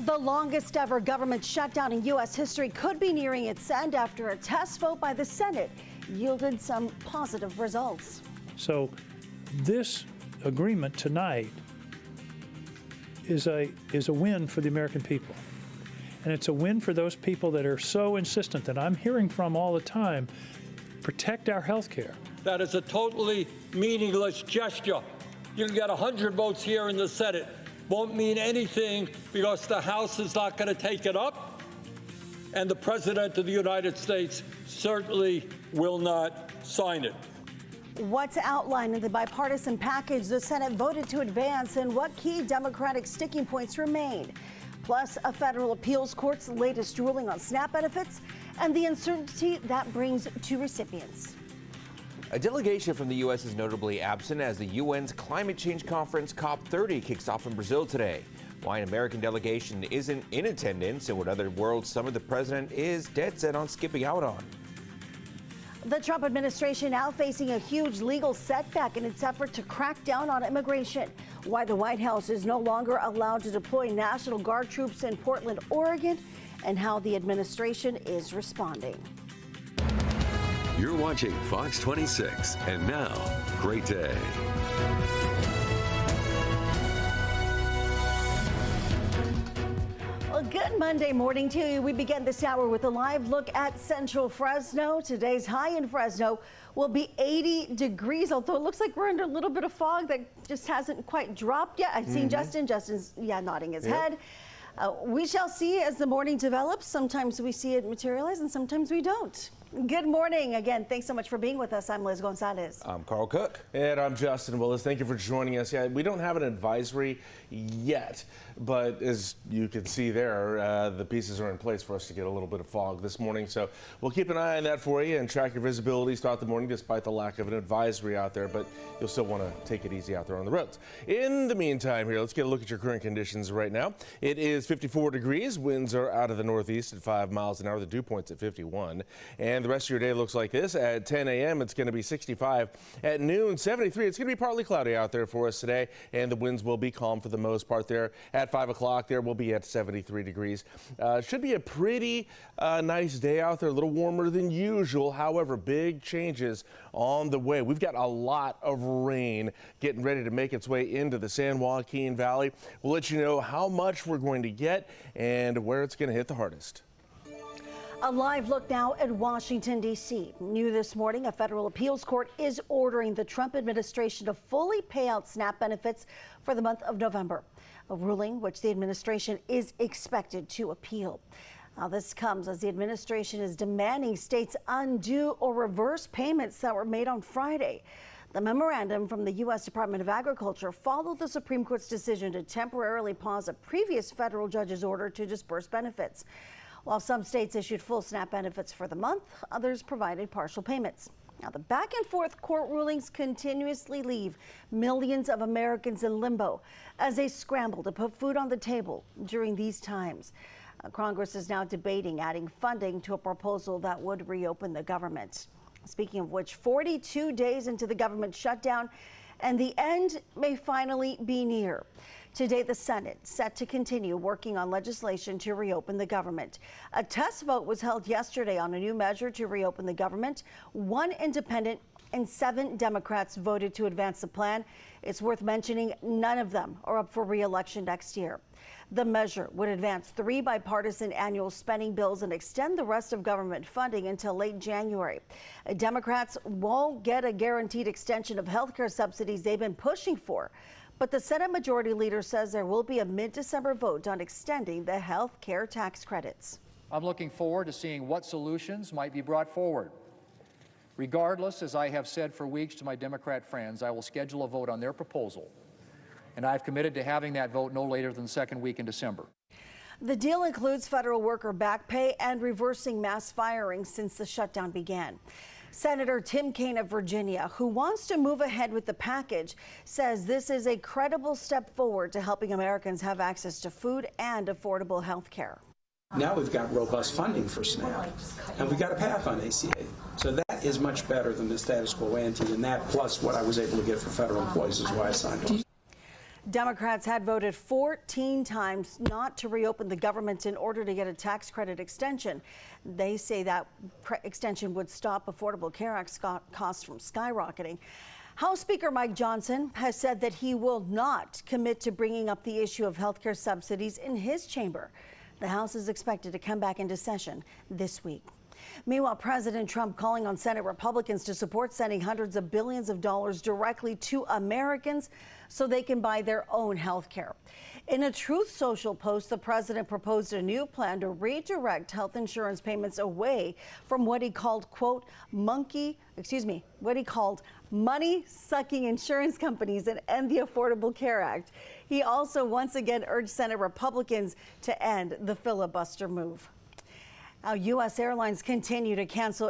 The longest ever government shutdown in U.S. history could be nearing its end after a test vote by the Senate yielded some positive results. So this agreement tonight is a win for the American people. And it's a win for those people that are so insistent that I'm hearing from all the time, protect our health care. That is a totally meaningless gesture. You can get 100 votes here in the Senate. Won't mean anything because the House is not going to take it up, and the President of the United States certainly will not sign it. What's outlined in the bipartisan package the Senate voted to advance, and what key Democratic sticking points remain? Plus, a federal appeals court's latest ruling on SNAP benefits and the uncertainty that brings to recipients. A delegation from the U.S. is notably absent as the UN's climate change conference COP30 kicks off in Brazil today. Why an American delegation isn't in attendance and what other world summit the president is dead set on skipping out on. The Trump administration now facing a huge legal setback in its effort to crack down on immigration. Why the White House is no longer allowed to deploy National Guard troops in Portland, Oregon, and how the administration is responding. You're watching Fox 26, and now, great day. Well, good Monday morning to you. We begin this hour with a live look at central Fresno. Today's high in Fresno will be 80 degrees, although it looks like we're under a little bit of fog that just hasn't quite dropped yet. I've seen Justin's nodding his head. We shall see as the morning develops. Sometimes we see it materialize and sometimes we don't. Good morning again. Thanks so much for being with us. I'm Liz Gonzalez. I'm Carl Cook. And I'm Justin Willis. Thank you for joining us. Yeah, we don't have an advisory yet, but as you can see there, the pieces are in place for us to get a little bit of fog this morning. So we'll keep an eye on that for you and track your visibility throughout the morning despite the lack of an advisory out there, but you'll still want to take it easy out there on the roads. In the meantime here, let's get a look at your current conditions right now. It is 54 degrees. Winds are out of the northeast at 5 miles an hour. The dew point's at 51. And the rest of your day looks like this. At 10 a.m. it's going to be 65. At noon, 73. It's going to be partly cloudy out there for us today, and the winds will be calm for the most part there. At 5 o'clock there, we'll be at 73 degrees. Should be a pretty nice day out there, a little warmer than usual. However, big changes on the way. We've got a lot of rain getting ready to make its way into the San Joaquin Valley. We'll let you know how much we're going to get and where it's going to hit the hardest. A live look now at Washington, D.C. New this morning, a federal appeals court is ordering the Trump administration to fully pay out SNAP benefits for the month of November, a ruling which the administration is expected to appeal. Now, this comes as the administration is demanding states undo or reverse payments that were made on Friday. The memorandum from the U.S. Department of Agriculture followed the Supreme Court's decision to temporarily pause a previous federal judge's order to disperse benefits. While some states issued full SNAP benefits for the month, others provided partial payments. Now, the back and forth court rulings continuously leave millions of Americans in limbo as they scramble to put food on the table during these times. Congress is now debating adding funding to a proposal that would reopen the government. Speaking of which, 42 days into the government shutdown, and the end may finally be near. Today, the Senate set to continue working on legislation to reopen the government. A test vote was held yesterday on a new measure to reopen the government. 1 independent and 7 Democrats voted to advance the plan. It's worth mentioning none of them are up for re-election next year. The measure would advance 3 bipartisan annual spending bills and extend the rest of government funding until late January. Democrats won't get a guaranteed extension of health care subsidies they've been pushing for. But the Senate Majority Leader says there will be a mid-December vote on extending the health care tax credits. I'm looking forward to seeing what solutions might be brought forward. Regardless, as I have said for weeks to my Democrat friends, I will schedule a vote on their proposal, and I've committed to having that vote no later than the second week in December. The deal includes federal worker back pay and reversing mass firing since the shutdown began. Senator Tim Kaine of Virginia, who wants to move ahead with the package, says this is a credible step forward to helping Americans have access to food and affordable health care. Now we've got robust funding for SNAP, and we've got a path on ACA. So that is much better than the status quo ante, and that plus what I was able to get for federal employees is why I signed on. Democrats had voted 14 times not to reopen the government in order to get a tax credit extension. They say that extension would stop Affordable Care Act costs from skyrocketing. House Speaker Mike Johnson has said that he will not commit to bringing up the issue of health care subsidies in his chamber. The House is expected to come back into session this week. Meanwhile, President Trump calling on Senate Republicans to support sending hundreds of billions of dollars directly to Americans so they can buy their own health care. In a Truth Social post, the president proposed a new plan to redirect health insurance payments away from what he called, quote, money-sucking insurance companies and end the Affordable Care Act. He also once again urged Senate Republicans to end the filibuster move. Now, U.S. airlines continue to cancel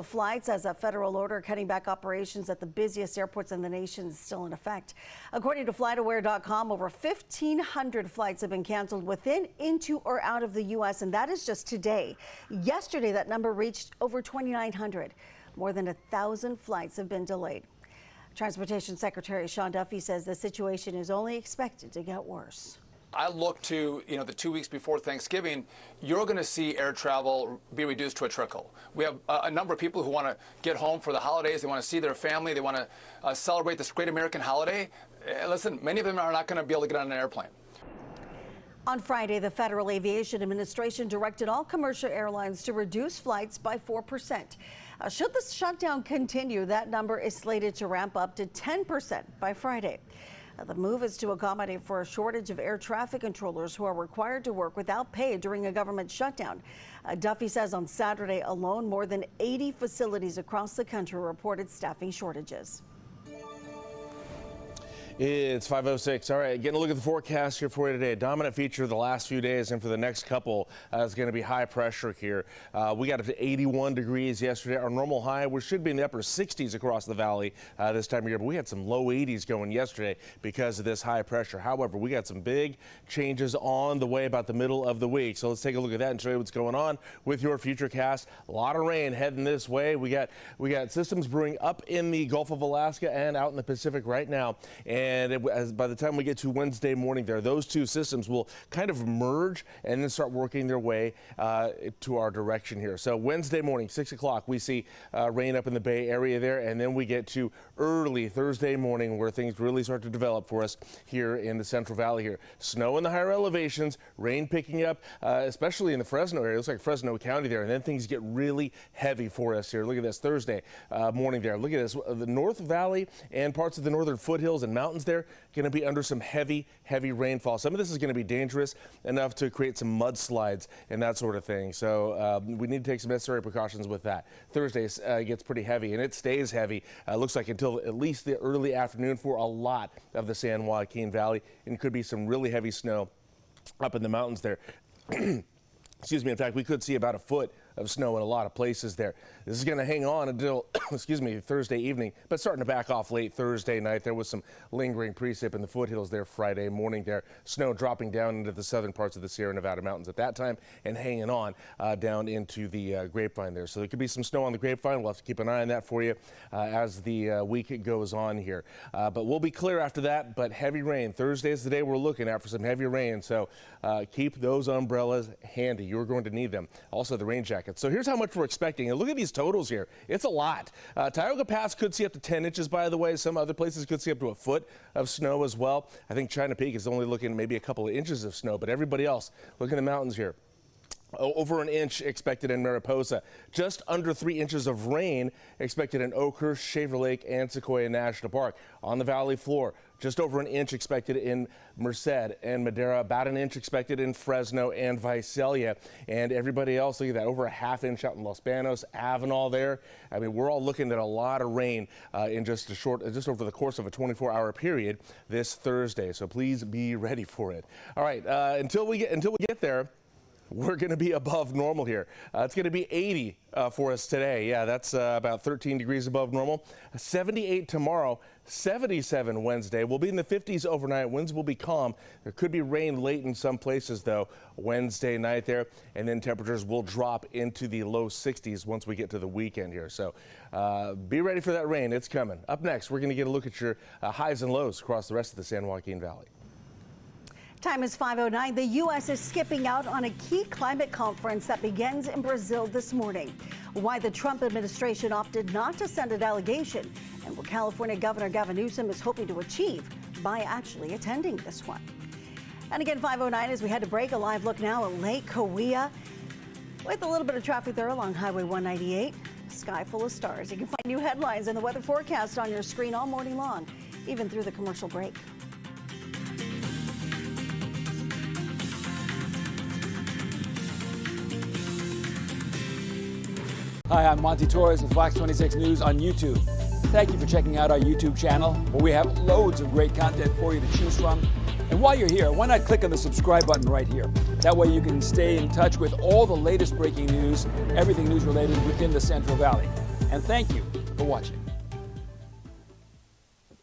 flights as a federal order cutting back operations at the busiest airports in the nation is still in effect. According to FlightAware.com, over 1,500 flights have been canceled within, into, or out of the U.S., and that is just today. Yesterday, that number reached over 2,900. More than 1,000 flights have been delayed. Transportation Secretary Sean Duffy says the situation is only expected to get worse. I look to, the 2 weeks before Thanksgiving, you're going to see air travel be reduced to a trickle. We have a number of people who want to get home for the holidays. They want to see their family. They want to celebrate this great American holiday. Listen, many of them are not going to be able to get on an airplane. On Friday, the Federal Aviation Administration directed all commercial airlines to reduce flights by 4%. Should the shutdown continue, that number is slated to ramp up to 10% by Friday. The move is to accommodate for a shortage of air traffic controllers who are required to work without pay during a government shutdown. Duffy says on Saturday alone, more than 80 facilities across the country reported staffing shortages. It's 5:06. All right, getting a look at the forecast here for you today. A dominant feature of the last few days and for the next couple is going to be high pressure here. We got up to 81 degrees yesterday. Our normal high, we should be in the upper 60s across the valley this time of year, but we had some low 80s going yesterday because of this high pressure. However, we got some big changes on the way about the middle of the week. So let's take a look at that and show you what's going on with your future cast. A lot of rain heading this way. We got systems brewing up in the Gulf of Alaska and out in the Pacific right now. And by the time we get to Wednesday morning there, those two systems will kind of merge and then start working their way to our direction here. So Wednesday morning, 6 o'clock, we see rain up in the Bay Area there, and then we get to early Thursday morning where things really start to develop for us here in the Central Valley here. Snow in the higher elevations, rain picking up, especially in the Fresno area. It looks like Fresno County there, and then things get really heavy for us here. Look at this Thursday morning there. Look at this. The North Valley and parts of the northern foothills and mountains there going to be under some heavy rainfall. Some of this is going to be dangerous enough to create some mudslides and that sort of thing. So we need to take some necessary precautions with that. Thursday gets pretty heavy, and it stays heavy. Looks like until at least the early afternoon for a lot of the San Joaquin Valley, and could be some really heavy snow up in the mountains there. Excuse me. In fact, we could see about a foot of snow in a lot of places there. This is going to hang on until, excuse me, Thursday evening, but starting to back off late Thursday night. There was some lingering precip in the foothills there Friday morning there. Snow dropping down into the southern parts of the Sierra Nevada mountains at that time and hanging on down into the Grapevine there. So there could be some snow on the Grapevine. We'll have to keep an eye on that for you as the week goes on here. But we'll be clear after that, but heavy rain. Thursday is the day we're looking at for some heavy rain. So keep those umbrellas handy. You're going to need them. Also the rain jacket. So here's how much we're expecting. And look at these totals here. It's a lot. Tioga Pass could see up to 10 inches, by the way. Some other places could see up to a foot of snow as well. I think China Peak is only looking maybe a couple of inches of snow, but everybody else, look at the mountains here. Over an inch expected in Mariposa. Just under 3 inches of rain expected in Oakhurst, Shaver Lake, and Sequoia National Park. On the valley floor, just over an inch expected in Merced and Madera. About an inch expected in Fresno and Visalia. And everybody else, look at that, over a half inch out in Los Banos, Avenal there. I mean, we're all looking at a lot of rain in just over the course of a 24-hour period this Thursday. So please be ready for it. All right, until we get there. we're going to be above normal here. It's going to be 80 for us today. Yeah, that's about 13 degrees above normal. 78 tomorrow, 77 Wednesday. We'll be in the 50s overnight. Winds will be calm. There could be rain late in some places, though, Wednesday night there. And then temperatures will drop into the low 60s once we get to the weekend here. So be ready for that rain. It's coming. Up next, we're going to get a look at your highs and lows across the rest of the San Joaquin Valley. Time is 5:09. The U.S. is skipping out on a key climate conference that begins in Brazil this morning. Why the Trump administration opted not to send a delegation, and what California Governor Gavin Newsom is hoping to achieve by actually attending this one. And again, 5:09 as we head to break. A live look now at Lake Cahuilla with a little bit of traffic there along Highway 198. Sky full of stars. You can find new headlines and the weather forecast on your screen all morning long, even through the commercial break. Hi, I'm Monty Torres with Fox 26 News on YouTube. Thank you for checking out our YouTube channel, where we have loads of great content for you to choose from. And while you're here, why not click on the subscribe button right here? That way you can stay in touch with all the latest breaking news, everything news related within the Central Valley. And thank you for watching.